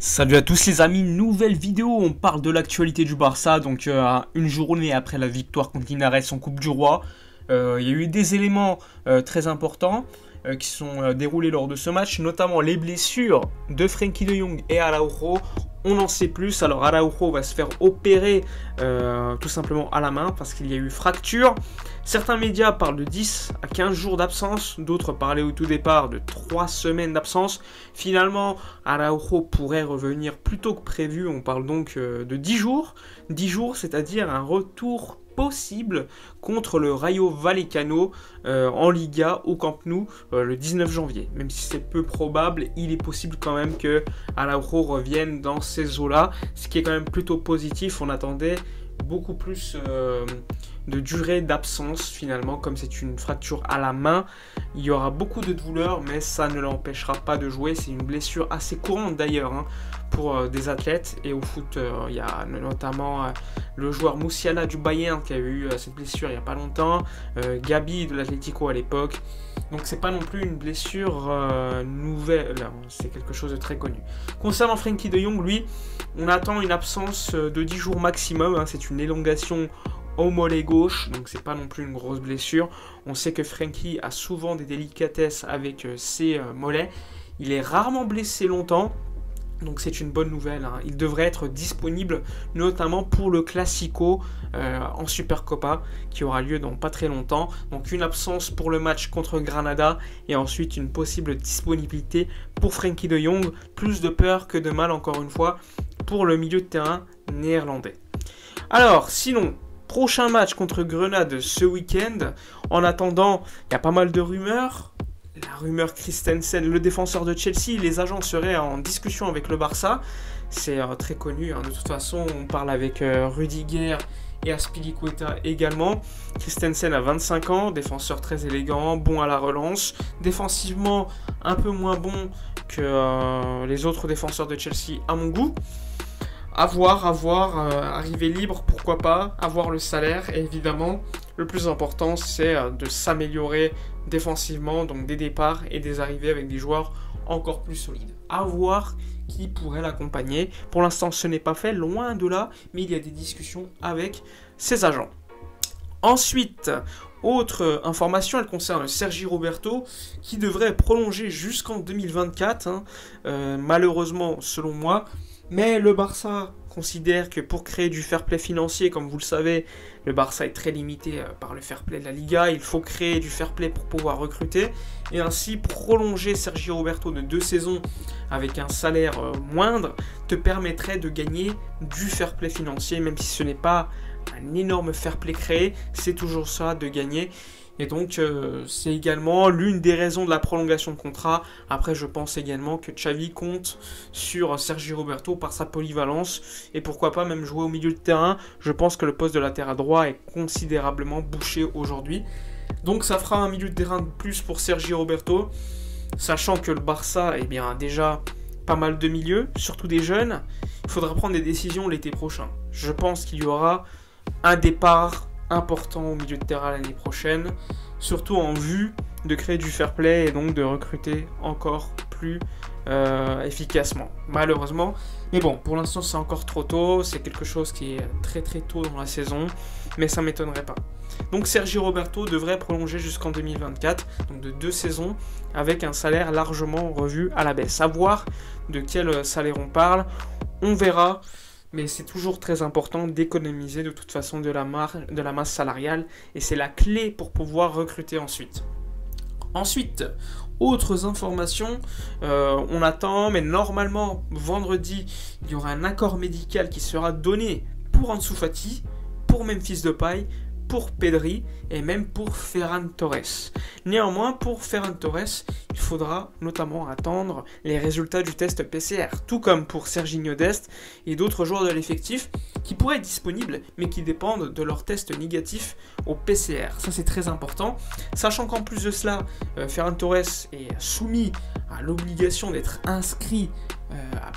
Salut à tous les amis, nouvelle vidéo, on parle de l'actualité du Barça, donc une journée après la victoire contre Linares en Coupe du Roi. Il y a eu des éléments très importants qui sont déroulés lors de ce match, notamment les blessures de Frenkie de Jong et Araujo. On en sait plus, alors Araujo va se faire opérer tout simplement à la main parce qu'il y a eu fracture. Certains médias parlent de 10 à 15 jours d'absence, d'autres parlaient au tout départ de 3 semaines d'absence. Finalement, Araujo pourrait revenir plus tôt que prévu, on parle donc de 10 jours. 10 jours, c'est-à-dire un retour possible contre le Rayo Vallecano en Liga au Camp Nou le 19 janvier. Même si c'est peu probable, il est possible quand même que Araujo revienne dans ces eaux-là, ce qui est quand même plutôt positif. On attendait beaucoup plus de durée d'absence finalement, comme c'est une fracture à la main. Il y aura beaucoup de douleurs, mais ça ne l'empêchera pas de jouer. C'est une blessure assez courante d'ailleurs pour des athlètes, et au foot il y a notamment le joueur Musiala du Bayern qui a eu cette blessure il n'y a pas longtemps, Gabi de l'Atlético à l'époque, donc c'est pas non plus une blessure nouvelle, c'est quelque chose de très connu. Concernant Frenkie de Jong, lui, on attend une absence de 10 jours maximum, c'est une élongation au mollet gauche, donc c'est pas non plus une grosse blessure. On sait que Frenkie a souvent des délicatesses avec ses mollets, il est rarement blessé longtemps, donc c'est une bonne nouvelle. Il devrait être disponible notamment pour le Classico en Supercopa qui aura lieu dans pas très longtemps. Donc une absence pour le match contre Granada et ensuite une possible disponibilité pour Frenkie de Jong. Plus de peur que de mal, encore une fois, pour le milieu de terrain néerlandais. Alors sinon, prochain match contre Grenade ce week-end. En attendant, il y a pas mal de rumeurs. La rumeur Christensen, le défenseur de Chelsea, les agents seraient en discussion avec le Barça. C'est très connu, de toute façon, on parle avec Rudiger et Azpilicueta également. Christensen a 25 ans, défenseur très élégant, bon à la relance. Défensivement, un peu moins bon que les autres défenseurs de Chelsea à mon goût. À voir, arriver libre, pourquoi pas, avoir le salaire, et évidemment, le plus important, c'est de s'améliorer défensivement, donc des départs et des arrivées avec des joueurs encore plus solides. À voir qui pourrait l'accompagner. Pour l'instant, ce n'est pas fait, loin de là, mais il y a des discussions avec ses agents. Ensuite, autre information, elle concerne Sergi Roberto, qui devrait prolonger jusqu'en 2024, malheureusement, selon moi. Mais le Barça considère que pour créer du fair play financier, comme vous le savez, le Barça est très limité par le fair play de la Liga. Il faut créer du fair play pour pouvoir recruter. Et ainsi, prolonger Sergi Roberto de 2 saisons avec un salaire moindre te permettrait de gagner du fair play financier, même si ce n'est pas un énorme fair play créé, c'est toujours ça de gagner. Et donc, c'est également l'une des raisons de la prolongation de contrat. Après, je pense également que Xavi compte sur Sergi Roberto par sa polyvalence. Et pourquoi pas même jouer au milieu de terrain. Je pense que le poste de latéral droit est considérablement bouché aujourd'hui. Donc, ça fera un milieu de terrain de plus pour Sergi Roberto. Sachant que le Barça a déjà pas mal de milieux, surtout des jeunes. Il faudra prendre des décisions l'été prochain. Je pense qu'il y aura un départ important au milieu de terrain l'année prochaine, surtout en vue de créer du fair play et donc de recruter encore plus efficacement, malheureusement. Mais bon, pour l'instant c'est encore trop tôt, c'est quelque chose qui est très très tôt dans la saison, mais ça m'étonnerait pas. Donc Sergi Roberto devrait prolonger jusqu'en 2024, donc de 2 saisons, avec un salaire largement revu à la baisse. À voir de quel salaire on parle, on verra. Mais c'est toujours très important d'économiser de toute façon de la masse salariale, et c'est la clé pour pouvoir recruter ensuite. Ensuite, autres informations, on attend, mais normalement vendredi, il y aura un accord médical qui sera donné pour Ansu Fati, pour Memphis Depay, pour Pedri et même pour Ferran Torres. Néanmoins, pour Ferran Torres, il faudra notamment attendre les résultats du test PCR, tout comme pour Sergiño Dest et d'autres joueurs de l'effectif qui pourraient être disponibles, mais qui dépendent de leur test négatif au PCR. Ça, c'est très important, sachant qu'en plus de cela, Ferran Torres est soumis à l'obligation d'être inscrit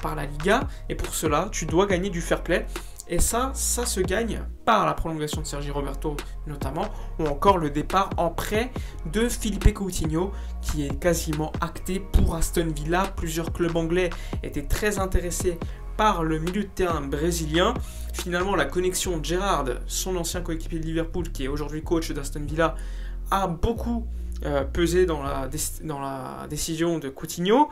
par la Liga, et pour cela, tu dois gagner du fair play. Et ça se gagne par la prolongation de Sergi Roberto notamment, ou encore le départ en prêt de Philippe Coutinho, qui est quasiment acté pour Aston Villa. Plusieurs clubs anglais étaient très intéressés par le milieu de terrain brésilien. Finalement, la connexion Gerrard, son ancien coéquipier de Liverpool, qui est aujourd'hui coach d'Aston Villa, a beaucoup pesé dans la décision de Coutinho.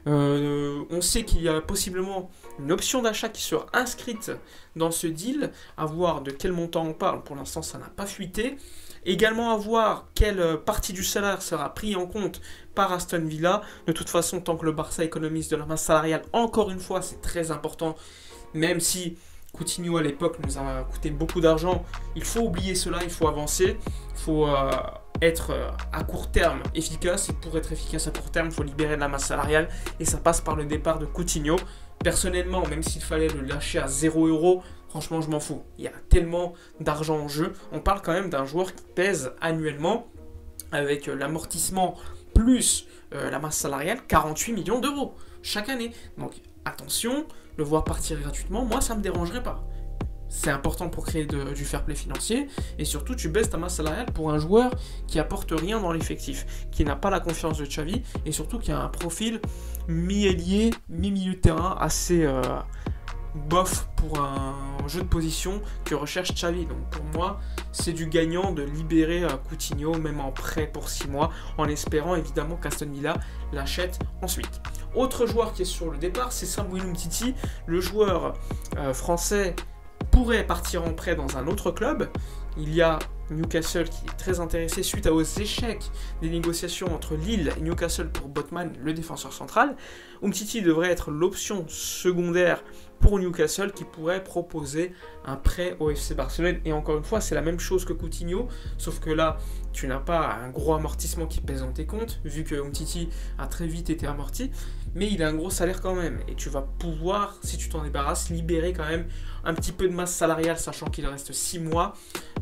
On sait qu'il y a possiblement une option d'achat qui sera inscrite dans ce deal, à voir de quel montant on parle, pour l'instant ça n'a pas fuité. Également à voir quelle partie du salaire sera pris en compte par Aston Villa. De toute façon, tant que le Barça économise de la masse salariale, encore une fois c'est très important, même si Coutinho à l'époque nous a coûté beaucoup d'argent, il faut oublier cela, il faut avancer, il faut être à court terme efficace, et pour être efficace à court terme, il faut libérer de la masse salariale, et ça passe par le départ de Coutinho. Personnellement, même s'il fallait le lâcher à 0€, franchement je m'en fous. Il y a tellement d'argent en jeu, on parle quand même d'un joueur qui pèse annuellement, avec l'amortissement plus la masse salariale, 48 millions d'euros chaque année. Donc attention, le voir partir gratuitement, moi ça me dérangerait pas. C'est important pour créer du fair play financier, et surtout tu baisses ta masse salariale pour un joueur qui apporte rien dans l'effectif, qui n'a pas la confiance de Xavi, et surtout qui a un profil mi-ailier, mi-milieu de terrain assez bof pour un jeu de position que recherche Xavi. Donc pour moi, c'est du gagnant de libérer Coutinho, même en prêt pour 6 mois, en espérant évidemment qu'Aston Villa l'achète ensuite. Autre joueur qui est sur le départ, c'est Samuel Umtiti, le joueur français pourrait partir en prêt dans un autre club. Il y a Newcastle qui est très intéressé suite aux échecs des négociations entre Lille et Newcastle pour Botman, le défenseur central. Umtiti devrait être l'option secondaire pour Newcastle, qui pourrait proposer un prêt au FC Barcelone. Et encore une fois, c'est la même chose que Coutinho, sauf que là, tu n'as pas un gros amortissement qui pèse dans tes comptes, vu que Umtiti a très vite été amorti, mais il a un gros salaire quand même. Et tu vas pouvoir, si tu t'en débarrasses, libérer quand même un petit peu de masse salariale, sachant qu'il reste 6 mois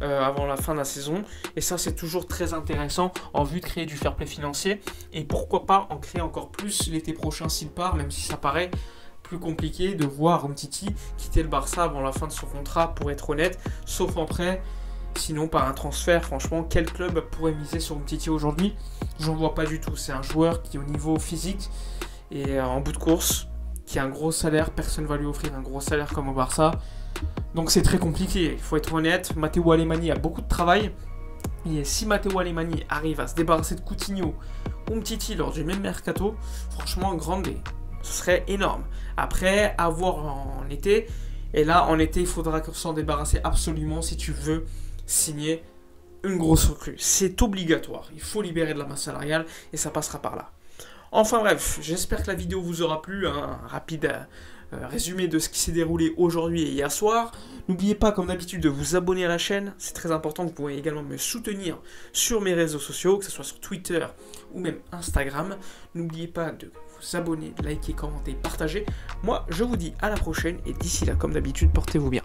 avant la fin de la saison. Et ça, c'est toujours très intéressant en vue de créer du fair play financier. Et pourquoi pas en créer encore plus l'été prochain s'il part, même si ça paraît plus compliqué de voir Umtiti quitter le Barça avant la fin de son contrat, pour être honnête, sauf en prêt. Sinon, par un transfert, franchement, quel club pourrait miser sur Umtiti aujourd'hui? J'en vois pas du tout. C'est un joueur qui, au niveau physique et en bout de course, qui a un gros salaire, personne ne va lui offrir un gros salaire comme au Barça. Donc c'est très compliqué, il faut être honnête. Matteo Alemany a beaucoup de travail. Et si Matteo Alemany arrive à se débarrasser de Coutinho ou Umtiti lors du même mercato, franchement, grande B. Ce serait énorme. Après, à voir en été. Et là, en été, il faudra s'en débarrasser absolument si tu veux signer une grosse recrue. C'est obligatoire. Il faut libérer de la masse salariale et ça passera par là. Enfin bref, j'espère que la vidéo vous aura plu. Un rapide résumé de ce qui s'est déroulé aujourd'hui et hier soir. N'oubliez pas, comme d'habitude, de vous abonner à la chaîne. C'est très important. Vous pouvez également me soutenir sur mes réseaux sociaux, que ce soit sur Twitter ou même Instagram. N'oubliez pas de vous abonner, de liker, commenter, partager. Moi, je vous dis à la prochaine et d'ici là, comme d'habitude, portez-vous bien.